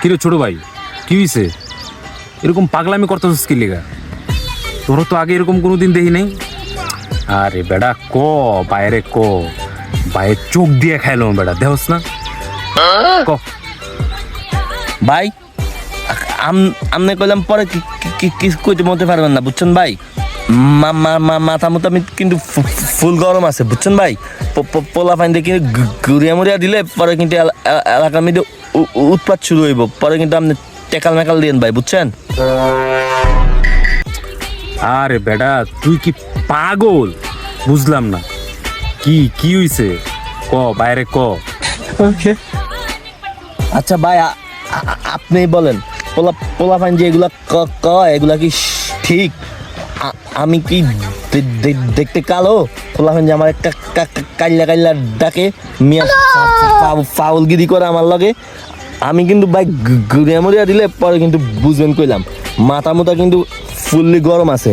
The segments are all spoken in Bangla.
কিরে ছোট ভাই, কি হয়েছে? এরকম পাগলামি করতেছিস কি লেগা? তোর তো আগে এরকম কোনোদিন দেখি নাই। আরে বেটা ক, বাইরে ক, বাইরে চোখ দিয়ে খাইলো বেটা, দেহস না ক। ভাই আমনে কইলাম পরে কিছু কইতে মতে পারবেন না, বুঝছেন ভাই? মাথা মতো আমি কিন্তু ফুল গরম আছে, বুঝছেন ভাই? পোলা পানি দিয়ে কিন্তু ঘুরিয়া মুড়িয়া দিলে পরে কিন্তু এলাকার মধ্যে উৎপাত শুরু হইব, পরে কিন্তু আপনি টেকাল মেকাল দিয়েন ভাই, বুঝছেন? আরে বেটা তুই কি পাগল? বুঝলাম না, কি কি হইছে ক, বাইরে ক। আচ্ছা ভাই আপনি বলেন, পোলা পানি যে এগুলা এগুলা কি ঠিক? আমি কি দেখতে কালো? পোলা পানি যে আমার একটা কাইল্লা কাইল্লা ডাকে, মিয়া ফাউলগিরি করে আমার লগে, আমি কিন্তু ভাই ঘুরিয়া মুড়িয়া দিলে পরে কিন্তু বুঝবেন কইলাম, মাথা মুথা কিন্তু ফুললি গরম আছে।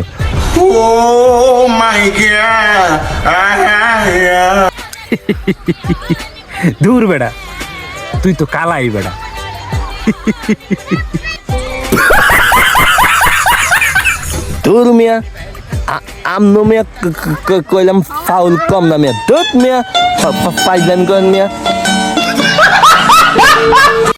Oh my god! দূর বেটা, তুই তো কালাই বেটা। তোর মিয়া আমনো মিয়া কইলাম ফাউল কম না মিয়া, দুধ মিয়া ফাইজলাম করেন মিয়া।